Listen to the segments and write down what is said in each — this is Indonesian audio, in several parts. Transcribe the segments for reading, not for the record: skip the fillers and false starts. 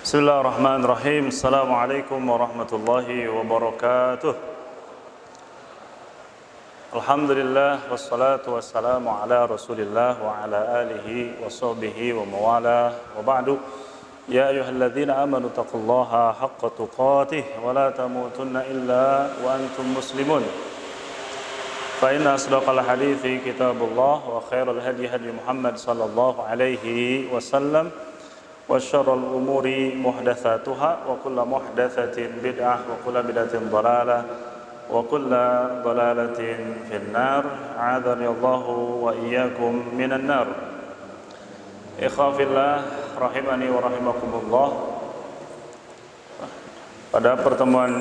Bismillahirrahmanirrahim. Assalamualaikum warahmatullahi wabarakatuh. Alhamdulillah wassalatu wassalamu ala Rasulillah wa ala alihi wa sahbihi wa mawala wa ba'du. Ya ayyuhalladzina amanu taqullaha haqqa tuqatih wa la tamutunna illa wa antum muslimun. Fa inna asdaqal hadithi kitabullah wa khairal hadi hadi Muhammad sallallahu alaihi wasallam. Wa syarrul umuri muhdatsatuha wa kullu muhdatsatin bid'ah wa kullu bid'atin dhalalah wa kullu dhalalatin finnar. A'adzani Allahu wa iyyakum minan nar. Ikhwafillah rahimani wa rahimakumullah. Pada pertemuan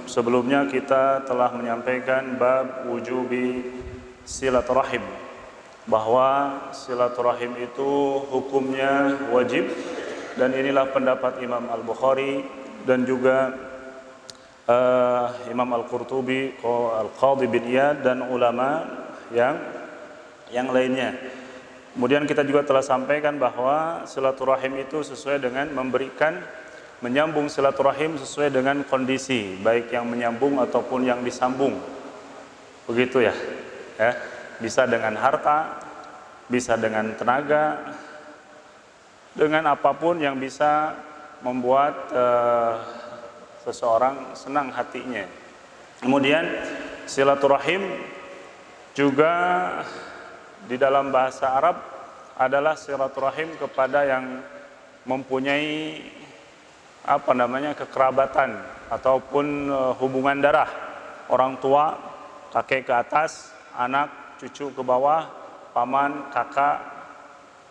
sebelumnya kita telah menyampaikan bab wujubi silaturahim, bahwa silaturahim itu hukumnya wajib, dan inilah pendapat Imam Al-Bukhari dan juga Imam Al-Qurtubi, Al-Qadhi bin Iyad dan ulama yang lainnya. Kemudian kita juga telah sampaikan bahwa silaturahim itu sesuai dengan menyambung silaturahim sesuai dengan kondisi, baik yang menyambung ataupun yang disambung. Begitu ya. Bisa dengan harta, bisa dengan tenaga, dengan apapun yang bisa membuat seseorang senang hatinya. Kemudian silaturahim juga di dalam bahasa Arab adalah silaturahim kepada yang mempunyai kekerabatan ataupun hubungan darah, orang tua, kakek ke atas, anak, cucu ke bawah, paman, kakak,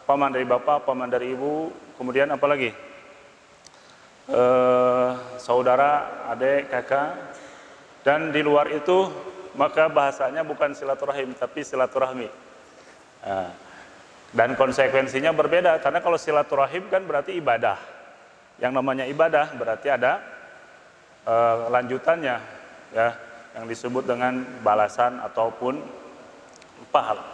paman dari bapak, paman dari ibu, kemudian apa lagi? Saudara, adik, kakak. Dan di luar itu maka bahasanya bukan silaturahim tapi silaturahmi. Dan konsekuensinya berbeda, karena kalau silaturahim kan berarti ibadah. Yang namanya ibadah berarti ada lanjutannya, ya, yang disebut dengan balasan ataupun pahala.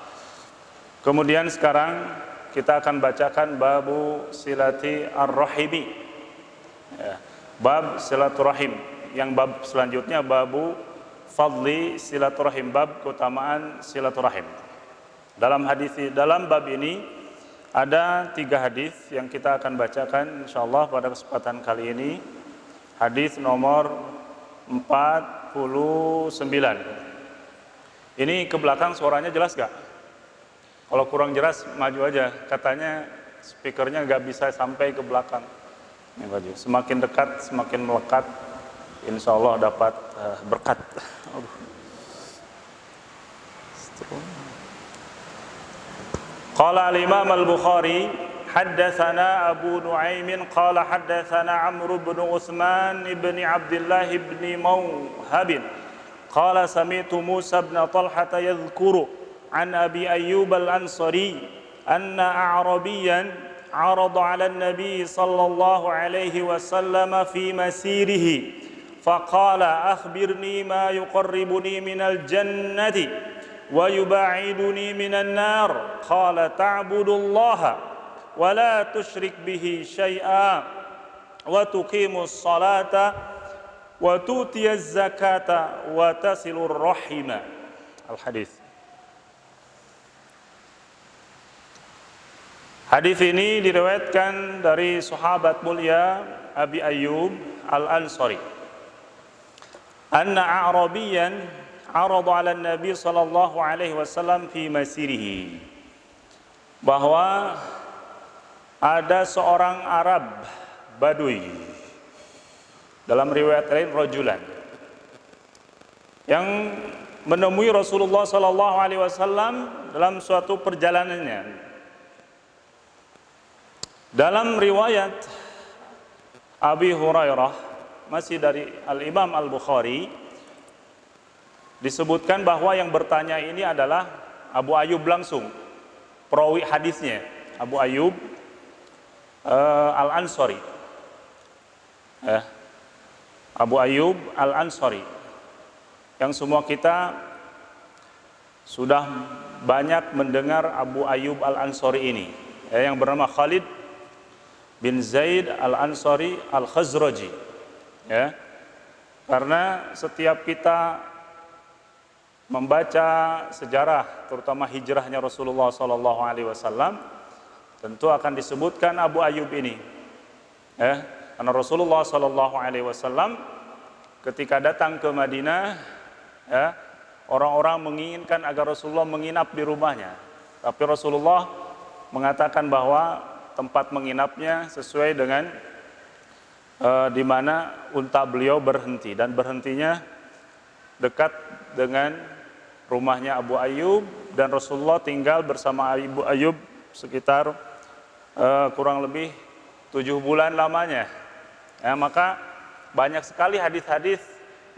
Kemudian sekarang kita akan bacakan babu silati ar-rahimi, ya, bab silaturahim. Yang bab selanjutnya babu fadli silaturahim, bab keutamaan silaturahim. Dalam bab ini ada 3 hadis yang kita akan bacakan insyaallah pada kesempatan kali ini. Hadis nomor 49. Ini ke belakang suaranya jelas gak? Kalau kurang jelas maju aja. Katanya speakernya gak bisa sampai ke belakang. Ini maju. Semakin dekat semakin melekat, insya Allah dapat berkat. Qala al-Imam Al-Bukhari haddatsana Abu Nu'aim qala haddatsana Amr bin Utsman ibn Abdullah ibn Mawhab qala sami'tu Musa bin Talhah yadhkuru عن أبي أيوب الأنصاري أن أعرابيا عرض على النبي صلى الله عليه وسلم في مسيره فقال أخبرني ما يقربني من الجنة ويباعدني من النار قال تعبد الله ولا تشرك به شيئا وتقيم الصلاة وتؤتي الزكاة وتصل الرحم. الحديث. Hadis ini diriwayatkan dari sahabat mulia Abi Ayyub Al-Ansari. Anna a'rabiyan 'arada 'ala an-nabi sallallahu alaihi wasallam fi masirihi. Bahwa ada seorang Arab Badui, dalam riwayat lain rajulan, yang menemui Rasulullah sallallahu alaihi wasallam dalam suatu perjalanannya. Dalam riwayat Abi Hurairah, masih dari Al-Imam Al-Bukhari, disebutkan bahwa yang bertanya ini adalah Abu Ayyub langsung, perawi hadisnya Abu Ayyub Al-Ansari, Abu Ayyub Al-Ansari, yang semua kita sudah banyak mendengar Abu Ayyub Al-Ansari ini, yang bernama Khalid bin Zaid Al-Ansari Al-Khazraji. Ya. Karena setiap kita membaca sejarah terutama hijrahnya Rasulullah sallallahu alaihi wasallam, tentu akan disebutkan Abu Ayyub ini. Ya, karena Rasulullah sallallahu alaihi wasallam ketika datang ke Madinah, ya, orang-orang menginginkan agar Rasulullah menginap di rumahnya. Tapi Rasulullah mengatakan bahwa tempat menginapnya sesuai dengan di mana unta beliau berhenti, dan berhentinya dekat dengan rumahnya Abu Ayyub, dan Rasulullah tinggal bersama Abu Ayyub sekitar kurang lebih 7 bulan lamanya. Ya, maka banyak sekali hadis-hadis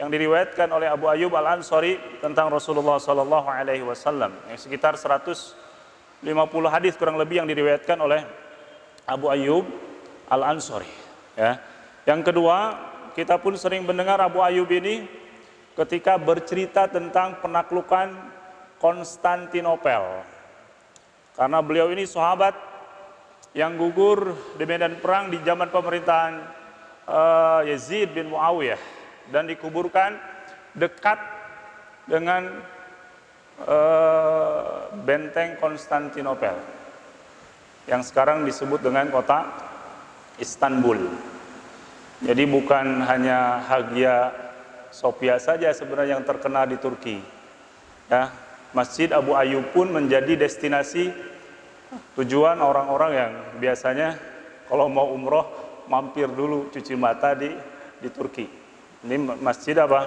yang diriwayatkan oleh Abu Ayyub Al-Ansari tentang Rasulullah sallallahu alaihi wasallam. Sekitar 150 hadis kurang lebih yang diriwayatkan oleh Abu Ayyub Al-Ansari. Ya. Yang kedua, kita pun sering mendengar Abu Ayyub ini ketika bercerita tentang penaklukan Konstantinopel. Karena beliau ini sahabat yang gugur di medan perang di zaman pemerintahan Yazid bin Muawiyah, dan dikuburkan dekat dengan benteng Konstantinopel yang sekarang disebut dengan kota Istanbul. Jadi bukan hanya Hagia Sophia saja sebenarnya yang terkenal di Turki. Ya, Masjid Abu Ayyub pun menjadi destinasi tujuan orang-orang yang biasanya kalau mau umroh mampir dulu cuci mata di Turki. Ini Masjid apa?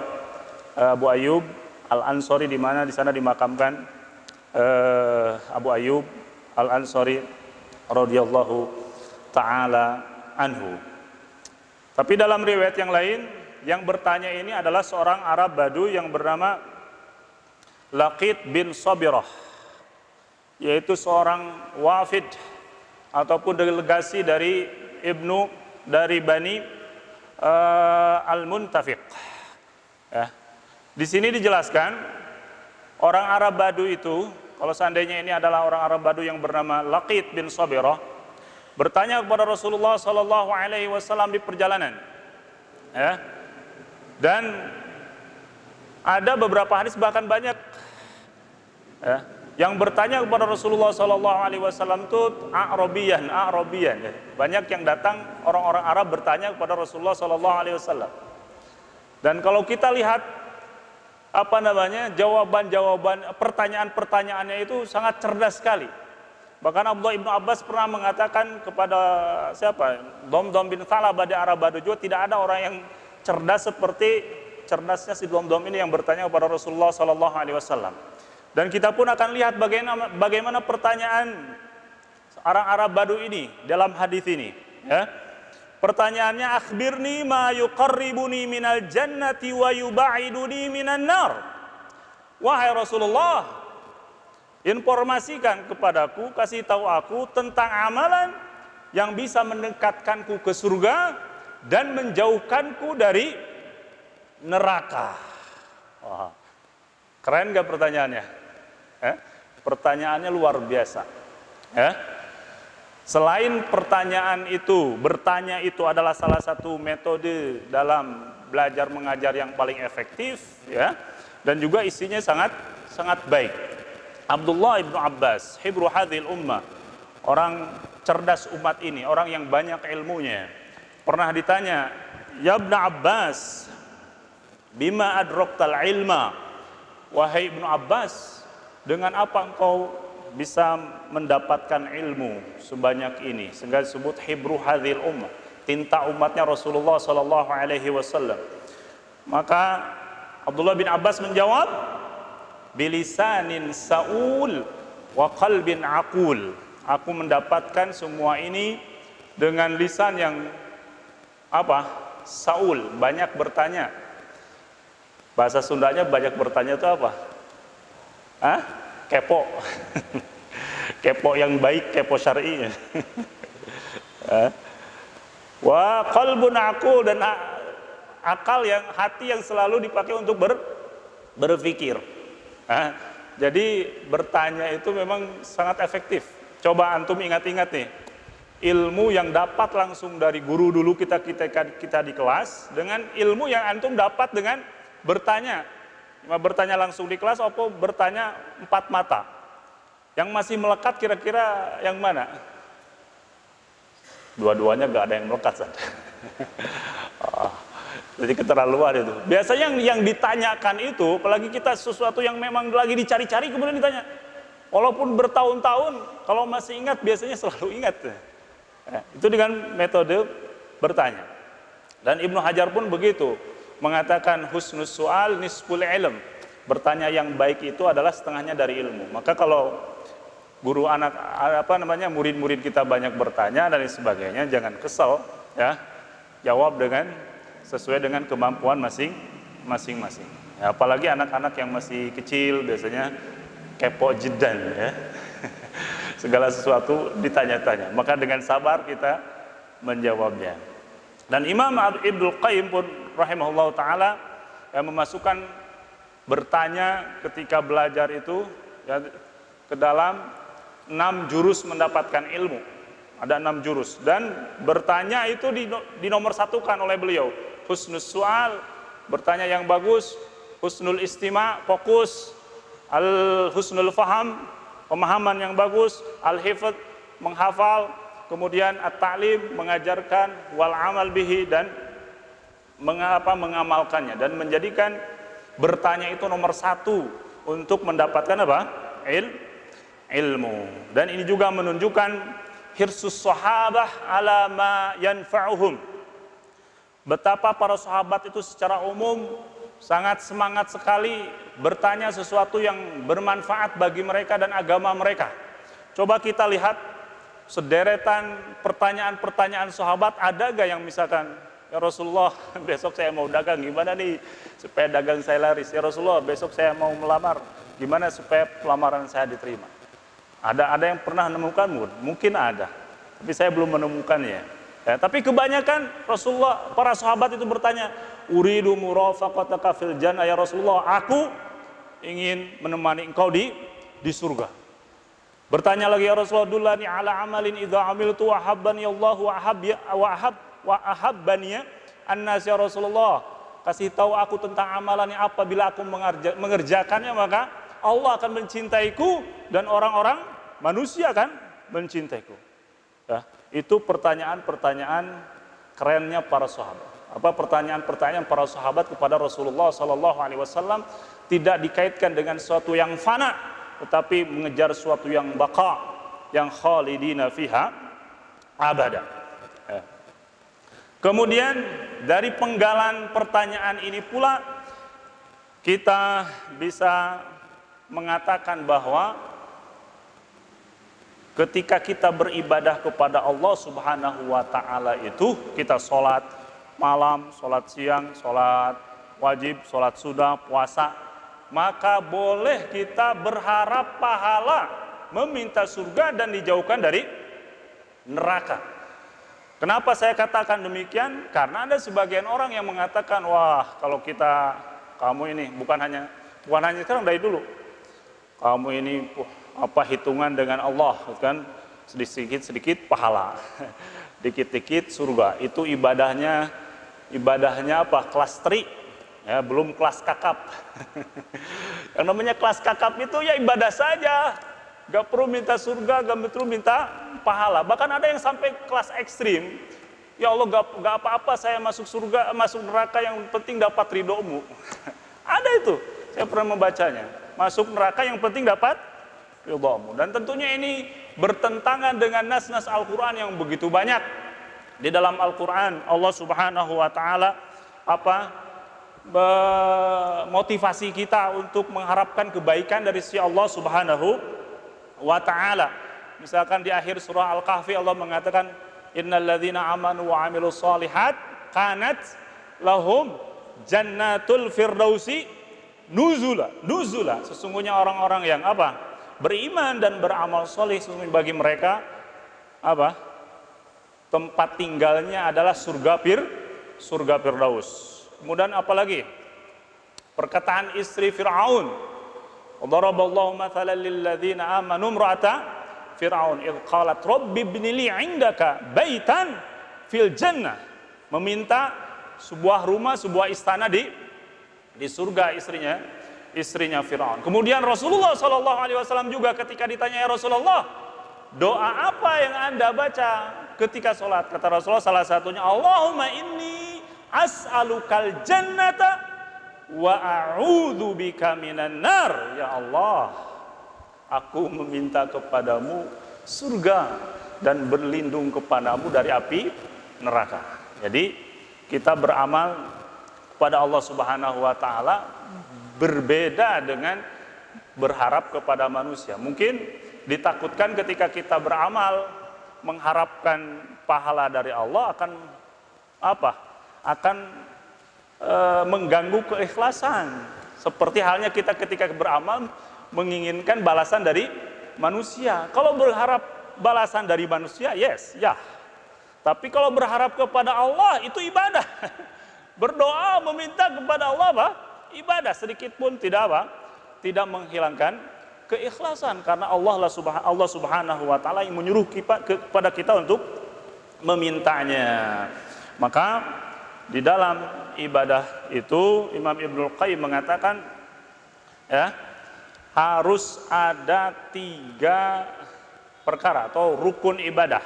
Abu Ayyub Al-Ansari, di mana di sana dimakamkan Abu Ayyub Al-Ansari radhiyallahu taala anhu. Tapi dalam riwayat yang lain, yang bertanya ini adalah seorang Arab Badu yang bernama Laqit bin Sabirah, yaitu seorang wafid ataupun delegasi dari Bani Al-Muntafiq. Ya. Di sini dijelaskan orang Arab Badu itu, kalau seandainya ini adalah orang Arab Badu yang bernama Laqit bin Sabirah, bertanya kepada Rasulullah sallallahu alaihi wasallam di perjalanan. Ya. Dan ada beberapa hadis, bahkan banyak, ya, yang bertanya kepada Rasulullah sallallahu alaihi wasallam itu A'rabiyan. Ya. Banyak yang datang orang-orang Arab bertanya kepada Rasulullah sallallahu alaihi wasallam. Dan kalau kita lihat jawaban-jawaban pertanyaan-pertanyaannya itu sangat cerdas sekali. Bahkan Abdullah ibnu Abbas pernah mengatakan kepada Domdom bin Thalabah di Arab Badu juga, tidak ada orang yang cerdas seperti cerdasnya si Domdom ini yang bertanya kepada Rasulullah sallallahu alaihi wasallam. Dan kita pun akan lihat bagaimana pertanyaan orang Arab Badu ini dalam hadis ini. Ya. Pertanyaannya, akhbirni ma yuqarribuni minal jannati wa yuba'iduni minan nar. Wahai Rasulullah, informasikan kepadaku, kasih tahu aku tentang amalan yang bisa mendekatkanku ke surga dan menjauhkanku dari neraka. Wah, keren gak pertanyaannya? Pertanyaannya luar biasa. Selain pertanyaan itu, bertanya itu adalah salah satu metode dalam belajar mengajar yang paling efektif, ya, dan juga isinya sangat baik. Abdullah ibnu Abbas, hibru hadhil ummah, orang cerdas umat ini, orang yang banyak ilmunya, pernah ditanya, ya ibnu Abbas, bima adroktal ilma, wahai ibnu Abbas, dengan apa engkau bisa mendapatkan ilmu sebanyak ini, sehingga disebut hibru hadhil ummah, tinta umatnya Rasulullah sallallahu alaihi wasallam. Maka Abdullah bin Abbas menjawab, bilisanin saul wa qalbin aqul. Aku mendapatkan semua ini dengan lisan yang saul, banyak bertanya. Bahasa Sundanya banyak bertanya itu apa? Kepo. Kepo yang baik, kepo syar'i. Wa qalbun aqul, dan akal yang, hati yang selalu dipakai untuk berpikir. Jadi bertanya itu memang sangat efektif. Coba antum ingat-ingat nih, ilmu yang dapat langsung dari guru dulu kita di kelas dengan ilmu yang antum dapat dengan bertanya. Bertanya langsung di kelas atau bertanya empat mata. Yang masih melekat kira-kira yang mana? Dua-duanya gak ada yang melekat saja. Jadi keterlaluan itu. Biasanya yang ditanyakan itu, apalagi kita sesuatu yang memang lagi dicari-cari kemudian ditanya. Walaupun bertahun-tahun, kalau masih ingat biasanya selalu ingat. Itu dengan metode bertanya. Dan Ibnu Hajar pun begitu, mengatakan husnus su'al nisful ilm. Bertanya yang baik itu adalah setengahnya dari ilmu. Maka kalau guru murid-murid kita banyak bertanya dan sebagainya, jangan kesal, ya. Jawab sesuai dengan kemampuan masing-masing. Ya, apalagi anak-anak yang masih kecil biasanya kepo jiddan, ya. Segala sesuatu ditanya-tanya. Maka dengan sabar kita menjawabnya. Dan Imam Ibnul Qayyim pun rahimahullah taala yang memasukkan bertanya ketika belajar itu ya, ke dalam 6 jurus mendapatkan ilmu. Ada 6 jurus dan bertanya itu dinomorsatukan oleh beliau. Husnul su'al, bertanya yang bagus. Husnul istima', fokus. Husnul faham, pemahaman yang bagus. Al-hifdz, menghafal. Kemudian at-ta'lim, mengajarkan. Wal amal bihi, dan mengamalkannya. Dan menjadikan bertanya itu nomor 1 untuk mendapatkan apa? Ilmu. Dan ini juga menunjukkan hirsus sahabah ala ma yanfa'uhum. Betapa para sahabat itu secara umum sangat semangat sekali bertanya sesuatu yang bermanfaat bagi mereka dan agama mereka. Coba kita lihat sederetan pertanyaan-pertanyaan sahabat. Ada gak yang misalkan, ya Rasulullah besok saya mau dagang, gimana nih supaya dagang saya laris? Ya Rasulullah besok saya mau melamar, gimana supaya pelamaran saya diterima? Ada yang pernah menemukan? Mungkin ada, tapi saya belum menemukannya. Ya, tapi kebanyakan para sahabat itu bertanya, uridu murafaqataka fil jannah ya Rasulullah, aku ingin menemani engkau di surga. Bertanya lagi, ya Rasulullah, dullani ala amalin idza amiltu wa habbani Allah wa ahabbani annas ya Rasulullah. Kasih tahu aku tentang amalan yang apabila aku mengerjakannya maka Allah akan mencintaiku dan orang-orang manusia akan mencintaiku. Ya, itu pertanyaan-pertanyaan kerennya para sahabat. Pertanyaan-pertanyaan para sahabat kepada Rasulullah sallallahu alaihi wasallam tidak dikaitkan dengan sesuatu yang fana, tetapi mengejar sesuatu yang baqa, yang khalidina fiha abada. Ya. Kemudian dari penggalan pertanyaan ini pula kita bisa mengatakan bahwa ketika kita beribadah kepada Allah Subhanahu wa taala itu, kita sholat malam, sholat siang, sholat wajib, sholat sunnah, puasa, maka boleh kita berharap pahala, meminta surga dan dijauhkan dari neraka. Kenapa saya katakan demikian? Karena ada sebagian orang yang mengatakan, wah kalau kamu ini bukan hanya sekarang, dari dulu, kamu ini hitungan dengan Allah kan, sedikit pahala, dikit-dikit surga. Itu ibadahnya kelas tri, ya, belum kelas kakap. Yang namanya kelas kakap itu ya ibadah saja, gak perlu minta surga, gak perlu minta pahala. Bahkan ada yang sampai kelas ekstrim, ya Allah gak apa-apa saya masuk surga, masuk neraka, yang penting dapat ridhomu. Ada itu, saya pernah membacanya, masuk neraka yang penting dapat ridhomu. Dan tentunya ini bertentangan dengan nas-nas Al-Quran yang begitu banyak. Di dalam Al-Quran Allah Subhanahu wa ta'ala motivasi kita untuk mengharapkan kebaikan dari si Allah Subhanahu wa ta'ala. Misalkan di akhir surah Al-Kahfi Allah mengatakan, innal ladzina amanu wa amilus solihat kanat lahum jannatul firdausi nuzula. Sesungguhnya orang-orang yang beriman dan beramal soleh, sesungguhnya bagi mereka tempat tinggalnya adalah surga Firdaus. Kemudian apalagi? Perkataan istri Fir'aun, daraballahu mathalan lil ladzina amanu imra'ata Fir'aun idh qalat rabbi ibni li 'indaka baitan fil jannah, meminta sebuah rumah, sebuah istana di surga istrinya Fir'aun. Kemudian Rasulullah SAW juga ketika ditanya, ya Rasulullah, doa apa yang Anda baca ketika sholat? Kata Rasulullah salah satunya, Allahumma inni as'alukal jannata wa a'udzu bika minan nar. Ya Allah, aku meminta kepadamu surga dan berlindung kepadamu dari api neraka. Jadi kita beramal kepada Allah Subhanahu wa taala berbeda dengan berharap kepada manusia. Mungkin ditakutkan ketika kita beramal mengharapkan pahala dari Allah akan apa? Akan mengganggu keikhlasan. Seperti halnya kita ketika beramal menginginkan balasan dari manusia. Kalau berharap balasan dari manusia, yes, ya. Tapi kalau berharap kepada Allah itu ibadah. Berdoa meminta kepada Allah apa? Ibadah, sedikit pun tidak apa? Tidak menghilangkan keikhlasan, karena Allah Subhanahu wa taala yang menyuruh kepada kita untuk memintanya. Maka di dalam ibadah itu Imam Ibnul Qayyim mengatakan, ya, harus ada 3 perkara atau rukun ibadah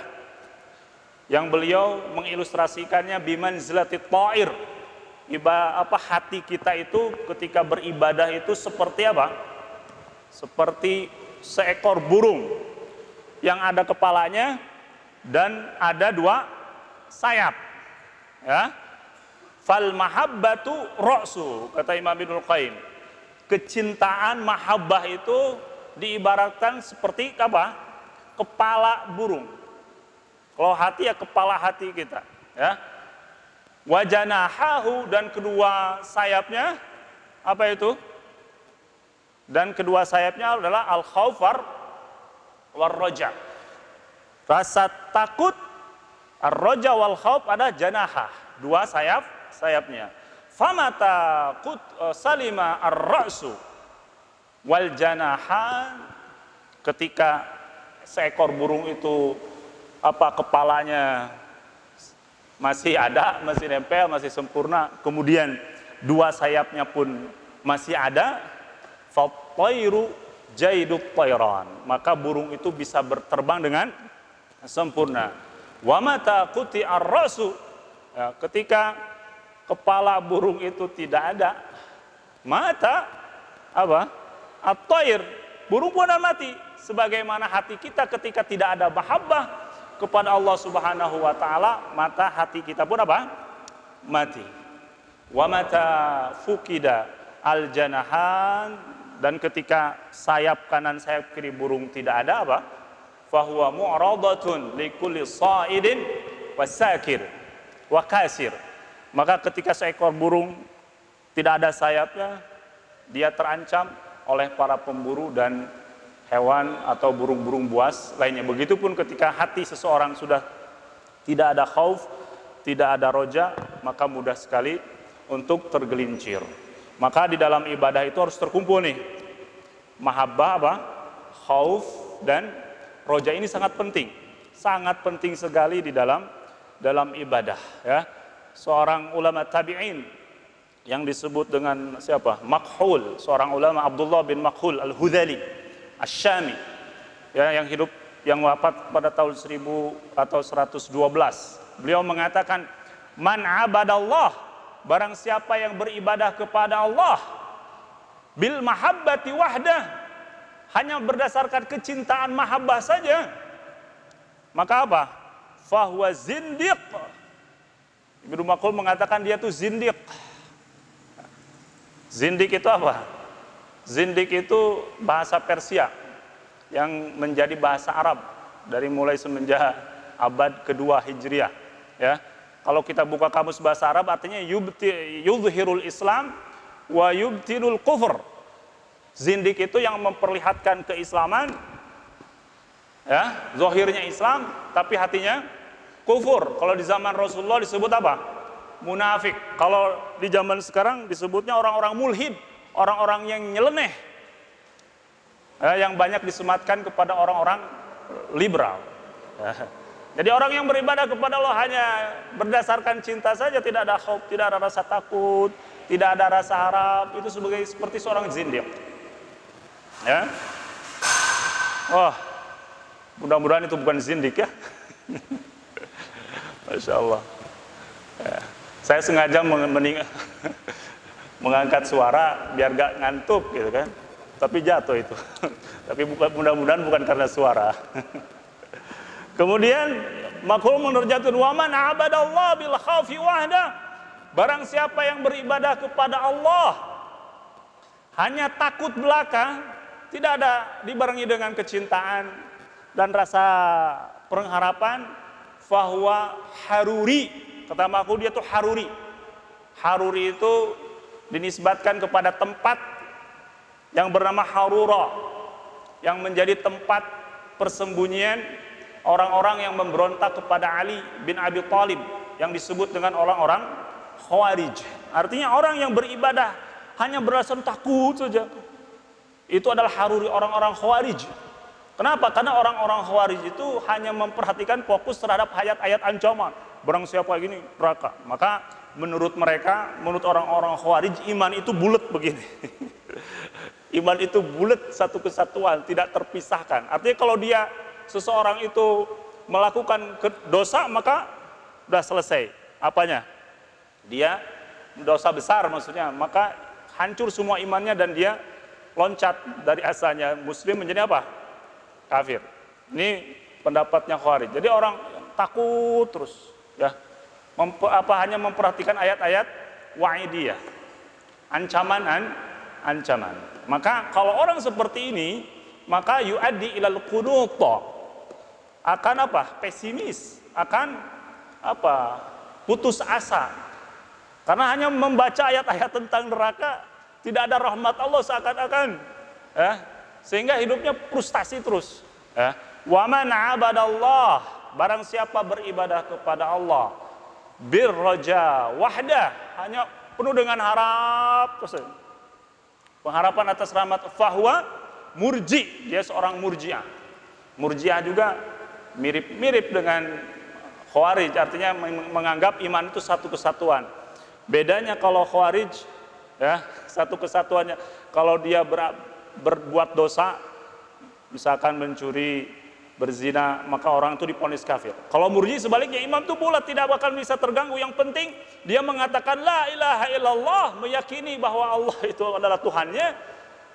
yang beliau mengilustrasikannya bimanzilatit ta'ir. Hati kita itu ketika beribadah itu seperti apa? Seperti seekor burung yang ada kepalanya dan ada 2 sayap. Ya. Fal mahabbatu ra'su, kata Imam Ibnul Qayyim. Kecintaan, mahabbah itu diibaratkan seperti apa? Kepala burung. Kalau hati ya kepala hati kita, ya. Wajanahahu, dan kedua sayapnya apa itu? Dan kedua sayapnya adalah al-khauf war raja. Rasa takut, ar-raja wal khauf ada janahah, 2 sayapnya. Famata qut salima ar-ra'su wal janahan, ketika seekor burung itu kepalanya masih ada, masih nempel, masih sempurna, kemudian 2 sayapnya pun masih ada, fattairu jaidut tairan, maka burung itu bisa berterbang dengan sempurna. Wa mata quti ar-rasu, ya, ketika kepala burung itu tidak ada, mata at-tair, burung pun akan mati. Sebagaimana hati kita ketika tidak ada mahabbah kepada Allah Subhanahu wa taala, mata hati kita pun mati. Wa mata fukida al-janahan, dan ketika sayap kanan sayap kiri burung tidak ada fahuwa mu'radatun likulli sha'idin wasakir wa kasir, maka ketika seekor burung tidak ada sayapnya, dia terancam oleh para pemburu dan hewan atau burung-burung buas lainnya. Begitupun ketika hati seseorang sudah tidak ada khauf, tidak ada roja, maka mudah sekali untuk tergelincir. Maka di dalam ibadah itu harus terkumpul nih mahabbah, khauf dan roja. Ini sangat penting sekali di dalam ibadah, ya. Seorang ulama tabi'in yang disebut dengan siapa? Makhul, seorang ulama, Abdullah bin Makhul al-Hudhali Asy-Syami, ya, yang wafat pada tahun 1000 atau 112. Beliau mengatakan, man abadallah, barang siapa yang beribadah kepada Allah bil mahabbati wahdah, hanya berdasarkan kecintaan mahabbah saja, maka fahuwa zindiq. Ibnu Makhul mengatakan dia itu zindiq. Zindiq itu apa? Zindik itu bahasa Persia yang menjadi bahasa Arab dari mulai semenjak abad kedua Hijriah, ya. Kalau kita buka kamus bahasa Arab artinya yudhirul Islam wa yubtinul kufur. Zindik itu yang memperlihatkan keislaman, ya, zahirnya Islam tapi hatinya kufur. Kalau di zaman Rasulullah disebut munafik. Kalau di zaman sekarang disebutnya orang-orang mulhid, orang-orang yang nyeleneh, yang banyak disematkan kepada orang-orang liberal. Jadi orang yang beribadah kepada Allah hanya berdasarkan cinta saja, tidak ada khauf, tidak ada rasa takut, tidak ada rasa harap, itu seperti seorang zindiq. Ya. Wah, mudah-mudahan itu bukan zindiq ya. Masya Allah. Ya. Saya sengaja mengangkat suara biar gak ngantuk gitu kan. Tapi jatuh itu. Tapi mudah-mudahan bukan karena suara. Kemudian makhul menerjatun wa man abadallah bil khaufi wahda. Barang siapa yang beribadah kepada Allah hanya takut belaka, tidak ada dibarengi dengan kecintaan dan rasa pengharapan, fahuwa haruri. Kata makhul dia tuh haruri. Haruri itu dinisbatkan kepada tempat yang bernama Harura, yang menjadi tempat persembunyian orang-orang yang memberontak kepada Ali bin Abi Thalib, yang disebut dengan orang-orang Khawarij. Artinya orang yang beribadah hanya berdasarkan takut saja. Itu adalah haruri orang-orang Khawarij. Kenapa? Karena orang-orang Khawarij itu hanya memperhatikan fokus terhadap ayat-ayat ancaman. Barang siapa gini neraka. Maka menurut mereka, menurut orang-orang Khawarij, iman itu bulat begini. Iman itu bulat, satu kesatuan, tidak terpisahkan. Artinya kalau dia seseorang itu melakukan dosa, maka sudah selesai. Apanya? Dia dosa besar maksudnya, maka hancur semua imannya dan dia loncat dari asalnya muslim menjadi apa? Kafir. Ini pendapatnya Khawarij. Jadi orang takut terus, ya. Hanya memperhatikan ayat-ayat wa'idiyah. Ancaman. Maka kalau orang seperti ini, maka yu'addi ilal qunut. Akan apa? Pesimis, akan apa? Putus asa. Karena hanya membaca ayat-ayat tentang neraka, tidak ada rahmat Allah seakan-akan, ya. Sehingga hidupnya frustasi terus, ya. Wa man 'abadallah, barang siapa beribadah kepada Allah birraja wahdah, hanya penuh dengan harap terus, pengharapan atas rahmat, fahuwa murji, dia seorang murji'ah. Murji'ah juga mirip-mirip dengan Khawarij, artinya menganggap iman itu satu kesatuan. Bedanya kalau Khawarij, ya, satu kesatuannya, kalau dia berbuat dosa, misalkan mencuri, berzina, maka orang itu divonis kafir. Kalau murji sebaliknya, imam itu bulat, tidak bakal bisa terganggu. Yang penting dia mengatakan la ilaha illallah, meyakini bahwa Allah itu adalah Tuhannya.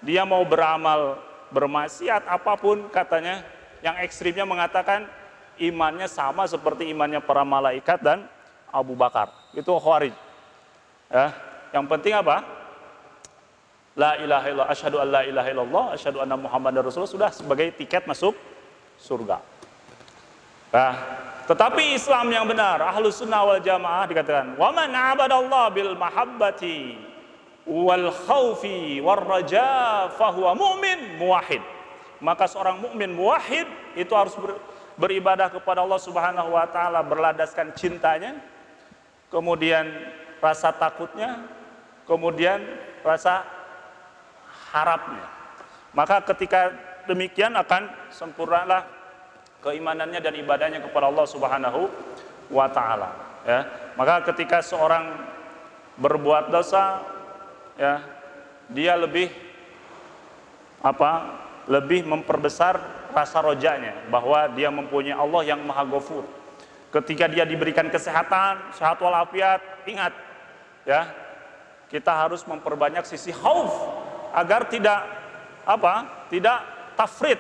Dia mau beramal bermaksiat apapun katanya, yang ekstrimnya mengatakan imannya sama seperti imannya para malaikat dan Abu Bakar. Itu Khawarij. Ya, yang penting apa? La ilaha illallah, asyhadu an la ilaha illallah, asyhadu anna Muhammadar Rasulullah, sudah sebagai tiket masuk surga. Nah, tetapi Islam yang benar, Ahlus Sunnah wal Jamaah dikatakan, wa man 'abadallah bil mahabbati wal khaufi war raja fahuwa mu'min muwahhid. Maka seorang mukmin muwahhid itu harus beribadah kepada Allah Subhanahu wa taala berlandaskan cintanya, kemudian rasa takutnya, kemudian rasa harapnya. Maka ketika demikian akan sempurnalah keimanannya dan ibadahnya kepada Allah Subhanahu wa taala, ya. Maka ketika seorang berbuat dosa, ya, dia lebih memperbesar rasa rojanya bahwa dia mempunyai Allah yang Maha Ghafur. Ketika dia diberikan kesehatan, sehat walafiat, ingat, ya, kita harus memperbanyak sisi khauf agar tidak tafrid,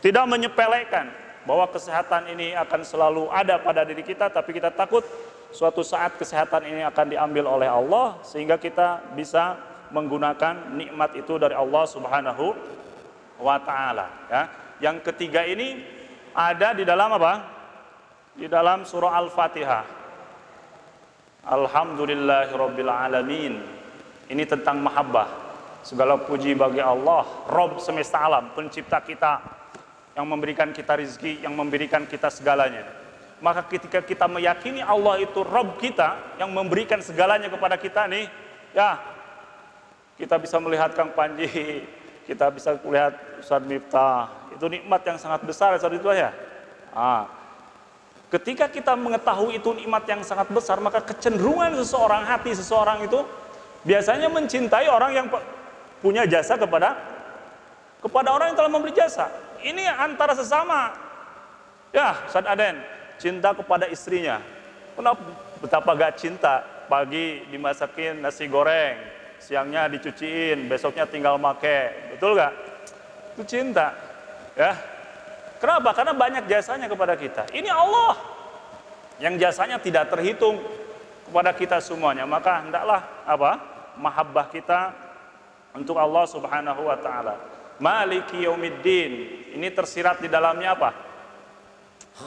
tidak menyepelekan bahwa kesehatan ini akan selalu ada pada diri kita, tapi kita takut suatu saat kesehatan ini akan diambil oleh Allah, sehingga kita bisa menggunakan nikmat itu dari Allah Subhanahu wa taala, ya. Yang ketiga ini ada di dalam apa? Di dalam surah Al-Fatihah. Alhamdulillahirabbil alamin. Ini tentang mahabbah. Segala puji bagi Allah, Rabb semesta alam, pencipta kita, yang memberikan kita rezeki, yang memberikan kita segalanya. Maka ketika kita meyakini Allah itu Rabb kita, yang memberikan segalanya kepada kita nih, ya, kita bisa melihat Kang Panji, kita bisa melihat Ustaz Miftah, itu nikmat yang sangat besar saat itu ya. Ketika kita mengetahui itu nikmat yang sangat besar, maka kecenderungan seseorang, hati seseorang itu biasanya mencintai orang yang punya jasa kepada orang yang telah memberi jasa. Ini antara sesama. Ya, Ustaz Aden, cinta kepada istrinya. Kenapa? Betapa gak cinta. Pagi dimasakin nasi goreng, siangnya dicuciin, besoknya tinggal make. Betul gak? Itu cinta. Ya. Kenapa? Karena banyak jasanya kepada kita. Ini Allah yang jasanya tidak terhitung kepada kita semuanya. Maka hendaklah mahabbah kita untuk Allah Subhanahu wa taala. Maliki yaumiddin. Ini tersirat di dalamnya apa?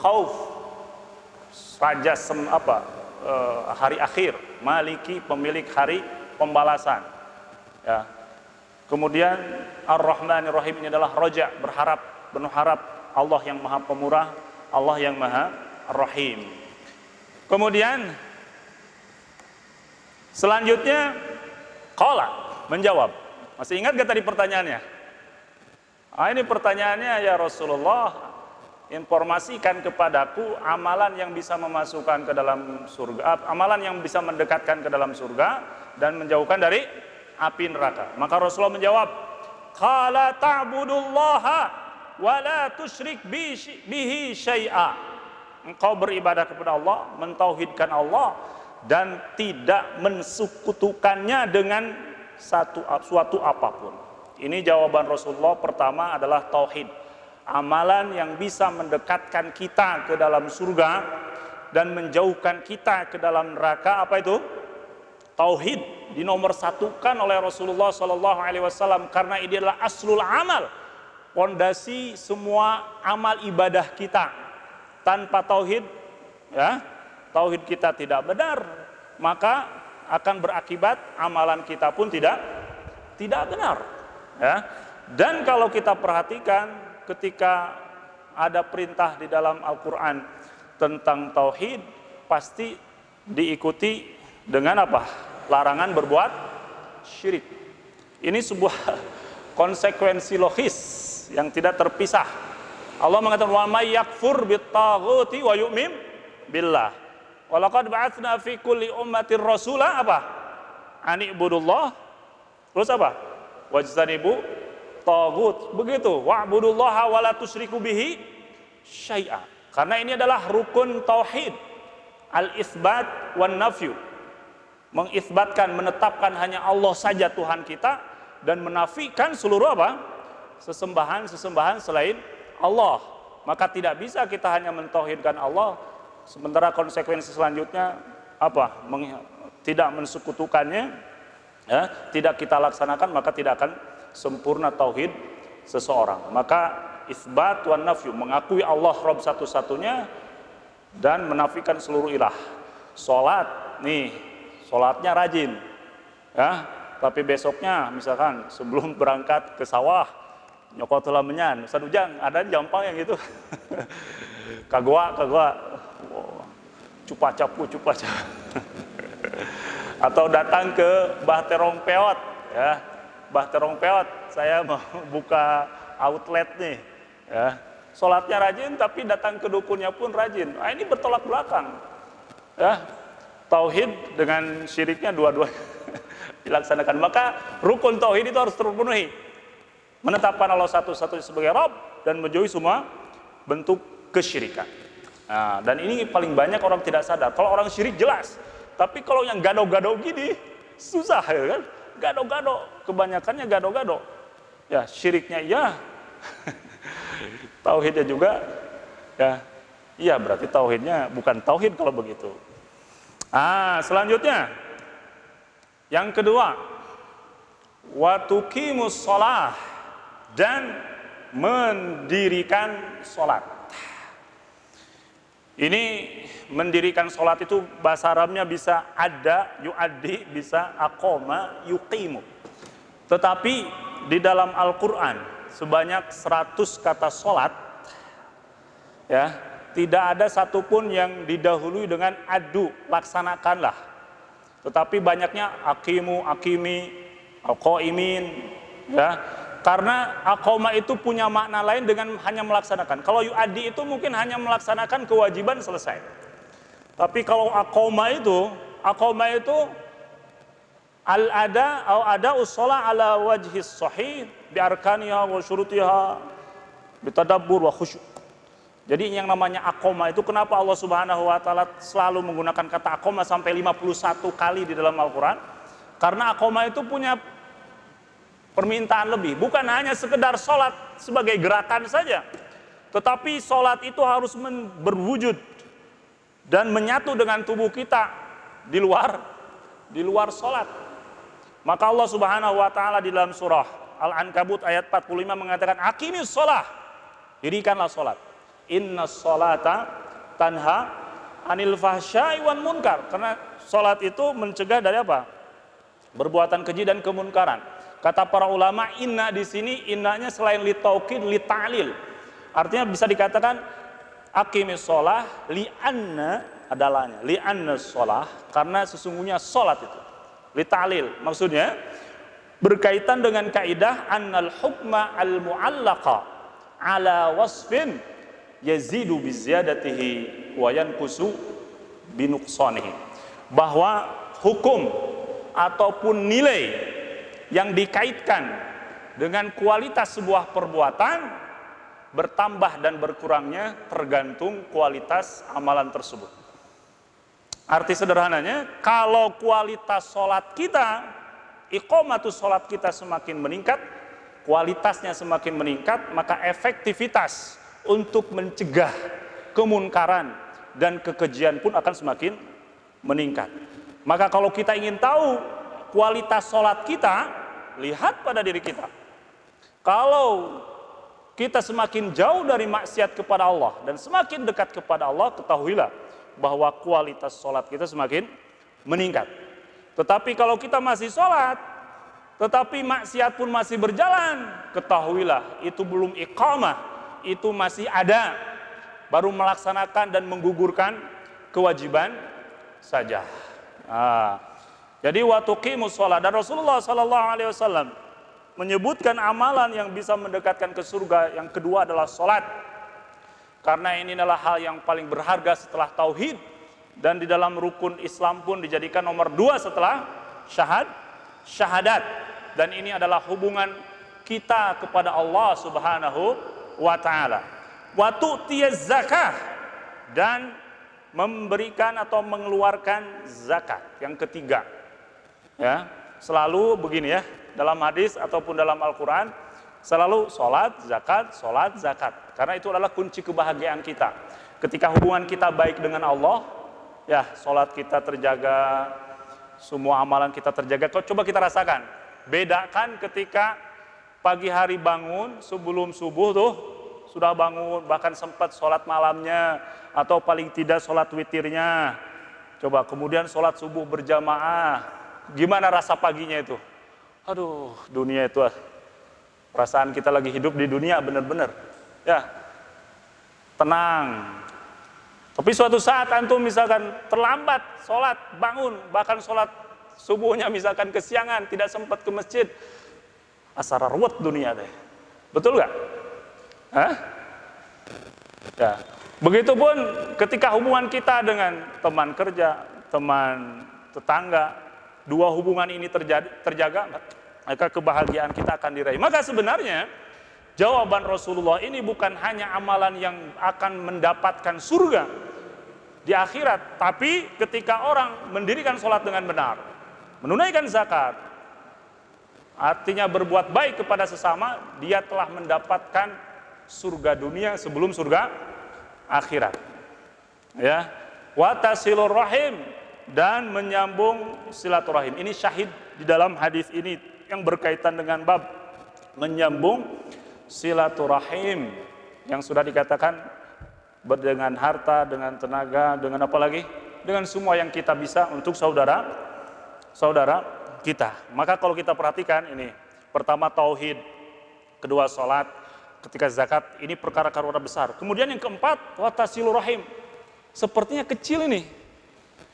Khauf. Raja hari akhir. Maliki, pemilik hari pembalasan. Ya. Kemudian Ar-Rahmanir Rahim, ini adalah roja, berharap, penuh harap Allah yang Maha Pemurah, Allah yang Maha Rahim. Kemudian selanjutnya qala, menjawab. Masih ingat gak tadi pertanyaannya? Ini pertanyaannya, ya Rasulullah, informasikan kepadaku amalan yang bisa memasukkan ke dalam surga, amalan yang bisa mendekatkan ke dalam surga dan menjauhkan dari api neraka. Maka Rasulullah menjawab, qala ta'budullaha wa la tusyrik bihi syai'a. Engkau beribadah kepada Allah, mentauhidkan Allah dan tidak mensekutukannya dengan suatu apapun. Ini jawaban Rasulullah. Pertama adalah tauhid. Amalan yang bisa mendekatkan kita ke dalam surga dan menjauhkan kita ke dalam neraka, apa itu? Tauhid dinomorsatukan oleh Rasulullah SAW karena ini adalah aslul amal, pondasi semua amal ibadah kita. Tanpa tauhid, ya, tauhid kita tidak benar, maka akan berakibat amalan kita pun tidak benar. Ya. Dan kalau kita perhatikan, ketika ada perintah di dalam Al-Quran tentang tauhid, pasti diikuti dengan apa? Larangan berbuat syirik. Ini sebuah konsekuensi logis yang tidak terpisah. Allah mengatakan, wa may yakfur bit-taghuti wa yu'min billah. Wa laqad ba'atsna fi kulli ummatin rasula apa? Ani ibudullah. Terus apa? Wajtanibu taghut. Begitu. Wa'budullaha wa la tusyriku bihi syai'a. Karena ini adalah rukun tauhid. Al-itsbat wan nafyu. Mengisbatkan, menetapkan hanya Allah saja Tuhan kita dan menafikan seluruh apa? Sesembahan selain Allah. Maka tidak bisa kita hanya mentauhidkan Allah sementara konsekuensi selanjutnya apa? Tidak mensekutukannya, ya, tidak kita laksanakan, maka tidak akan sempurna tauhid seseorang. Maka isbat wan nafyu, mengakui Allah Rabb satu-satunya dan menafikan seluruh ilah. Salat nih, salatnya rajin, ya, tapi besoknya misalkan sebelum berangkat ke sawah nyokotolah menyan, Ustaz Ujang, ada jampang yang gitu. kagua, cupa-capu. Atau datang ke Bah Terong Peot, ya, Bah Terong Peot, saya mau buka outlet nih, ya. Sholatnya rajin, tapi datang ke dukunnya pun rajin. Ini bertolak belakang, ya. Tauhid dengan syiriknya dua-duanya dilaksanakan. Maka rukun tauhid itu harus terpenuhi. Menetapkan Allah satu-satunya sebagai Rabb dan menjauhi semua bentuk kesyirikan. Nah, dan ini paling banyak orang tidak sadar. Kalau orang syirik jelas, tapi kalau yang gado-gado gini susah, ya kan? Gado-gado, kebanyakannya gado-gado. Ya, syiriknya iya. Tauhidnya juga, ya. Iya, berarti tauhidnya bukan tauhid kalau begitu. Selanjutnya yang kedua, wa tuqimus shalah, dan mendirikan sholat. Ini mendirikan sholat itu bahasa Arabnya bisa ada, yu'addi, bisa aqoma, yuqimu. Tetapi di dalam Al-Quran sebanyak 100 kata sholat, ya, tidak ada satupun yang didahului dengan adu, laksanakanlah. Tetapi banyaknya aqimu, aqimi, al-qaimin, ya. Karena aqoma itu punya makna lain dengan hanya melaksanakan. Kalau yu'addi itu mungkin hanya melaksanakan kewajiban selesai. Tapi kalau aqoma itu al-ada atau ada usholah ala wajhis sahih bi arkaniha wa syurutiha bi tadabbur wa khusyuk. Jadi yang namanya aqoma itu, kenapa Allah Subhanahu wa taala selalu menggunakan kata aqoma sampai 51 kali di dalam Al-Qur'an? Karena aqoma itu punya permintaan lebih, bukan hanya sekedar sholat sebagai gerakan saja, tetapi sholat itu harus berwujud dan menyatu dengan tubuh kita di luar sholat. Maka Allah Subhanahu wa taala di dalam surah Al-Ankabut ayat 45 mengatakan, aqimis sholah, dirikanlah sholat, innas sholata tanha anil fahsyai wan munkar. Karena sholat itu mencegah dari apa? Berbuatan keji dan kemunkaran. Kata para ulama, inna di sini, innanya selain li taukid, li ta'lil. Artinya bisa dikatakan aqimis sholah li'anna adalahnya, li'anna sholah, karena sesungguhnya sholat itu. Li ta'lil, maksudnya berkaitan dengan kaidah annal hukma al-mu'allaqa ala wasfin yazidu biziyadatihi wa yanqusu binuqsanihi. Bahwa hukum ataupun nilai yang dikaitkan dengan kualitas sebuah perbuatan bertambah dan berkurangnya tergantung kualitas amalan tersebut. Arti sederhananya, kalau kualitas sholat kita, iqamatus sholat kita semakin meningkat, kualitasnya semakin meningkat, maka efektivitas untuk mencegah kemunkaran dan kekejian pun akan semakin meningkat. Maka kalau kita ingin tahu kualitas sholat kita, lihat pada diri kita. Kalau kita semakin jauh dari maksiat kepada Allah dan semakin dekat kepada Allah, ketahuilah bahwa kualitas sholat kita semakin meningkat. Tetapi kalau kita masih sholat, tetapi maksiat pun masih berjalan, ketahuilah itu belum iqamah, itu masih ada, baru melaksanakan dan menggugurkan kewajiban saja. Jadi watuqimus sholat, dan Rasulullah SAW menyebutkan amalan yang bisa mendekatkan ke surga. Yang kedua adalah sholat, karena ini adalah hal yang paling berharga setelah tauhid, dan di dalam rukun Islam pun dijadikan nomor 2 setelah syahadat. Dan ini adalah hubungan kita kepada Allah Subhanahu wa taala. Wa tu'tiyaz zakah, dan memberikan atau mengeluarkan zakat. Yang ketiga, ya, selalu begini ya, dalam hadis ataupun dalam Al-Quran, selalu sholat, zakat. Karena itu adalah kunci kebahagiaan kita. Ketika hubungan kita baik dengan Allah, ya, sholat kita terjaga, semua amalan kita terjaga. Coba kita rasakan, bedakan ketika pagi hari bangun, sebelum subuh tuh, sudah bangun, bahkan sempat sholat malamnya, atau paling tidak sholat witirnya. Coba kemudian sholat subuh berjamaah, gimana rasa paginya itu? Aduh, dunia itu, perasaan kita lagi hidup di dunia benar-benar, ya, tenang. Tapi suatu saat antum misalkan terlambat sholat, bangun, bahkan sholat subuhnya misalkan kesiangan, tidak sempat ke masjid, asara ruwet dunia deh. Betul gak? Hah? Ya. Begitupun ketika hubungan kita dengan teman kerja, teman tetangga, dua hubungan ini terjaga, maka kebahagiaan kita akan diraih. Maka sebenarnya jawaban Rasulullah ini bukan hanya amalan yang akan mendapatkan surga di akhirat, tapi ketika orang mendirikan sholat dengan benar, menunaikan zakat, artinya berbuat baik kepada sesama, dia telah mendapatkan surga dunia sebelum surga akhirat. Ya, wa tasilur rahim, dan menyambung silaturahim. Ini syahid di dalam hadis ini yang berkaitan dengan bab menyambung silaturahim, yang sudah dikatakan dengan harta, dengan tenaga, dengan apa lagi? Dengan semua yang kita bisa untuk saudara kita. Maka kalau kita perhatikan ini, pertama tauhid, kedua salat, ketika zakat, ini perkara-perkara besar. Kemudian yang keempat, watasilur rahim. Sepertinya kecil ini.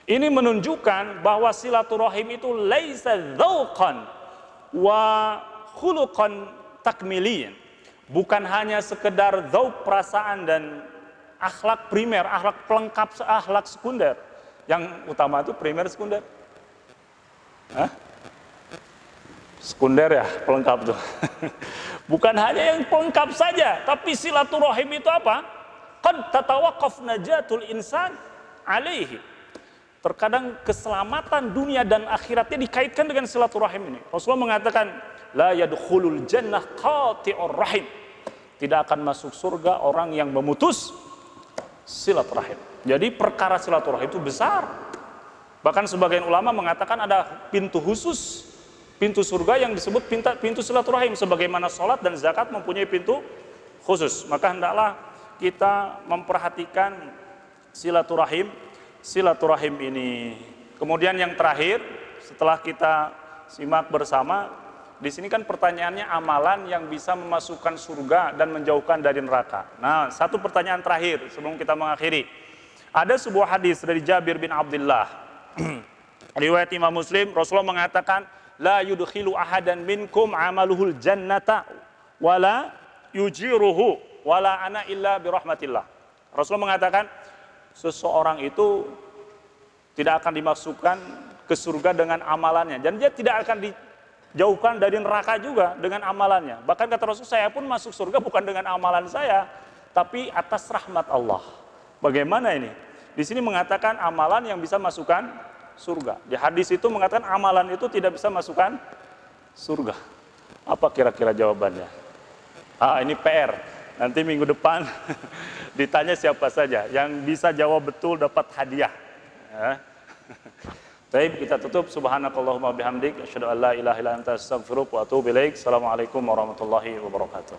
Ini menunjukkan bahwa silaturahim itu laisa dzauqan wa khuluqan takmiliyin. Bukan hanya sekedar dzauq perasaan dan akhlak primer, akhlak pelengkap, akhlak sekunder. Yang utama itu primer, sekunder. Hah? Sekunder ya, pelengkap tuh. Bukan hanya yang pelengkap saja, tapi silaturahim itu apa? Qad tatawaqqaf najatul insan alaihi. Terkadang keselamatan dunia dan akhiratnya dikaitkan dengan silaturahim ini. Rasulullah mengatakan, la yadkhulul jannah qati'ur rahim. Tidak akan masuk surga orang yang memutus silaturahim. Jadi perkara silaturahim itu besar. Bahkan sebagian ulama mengatakan ada pintu khusus, pintu surga yang disebut pintu silaturahim, sebagaimana sholat dan zakat mempunyai pintu khusus. Maka hendaklah kita memperhatikan silaturahim ini. Kemudian yang terakhir, setelah kita simak bersama, di sini kan pertanyaannya amalan yang bisa memasukkan surga dan menjauhkan dari neraka. Nah, satu pertanyaan terakhir sebelum kita mengakhiri. Ada sebuah hadis dari Jabir bin Abdullah, riwayat Imam Muslim. Rasulullah mengatakan, la yudkhilu ahadan minkum amaluhul jannata wala yujiruhu wala ana illa birahmatillah. Rasulullah mengatakan, seseorang itu tidak akan dimasukkan ke surga dengan amalannya, dan dia tidak akan dijauhkan dari neraka juga dengan amalannya. Bahkan kata Rasul, saya pun masuk surga bukan dengan amalan saya, tapi atas rahmat Allah. Bagaimana ini? Di sini mengatakan amalan yang bisa masukkan surga. Di hadis itu mengatakan amalan itu tidak bisa masukkan surga. Apa kira-kira jawabannya? Ini PR. Nanti minggu depan ditanya siapa saja yang bisa jawab betul dapat hadiah. Baik, kita tutup. Subhanakallahumma bihamdik, asyhadu an la ilaha illa anta, astaghfiruka wa atubu ilaik. Assalamualaikum warahmatullahi wabarakatuh.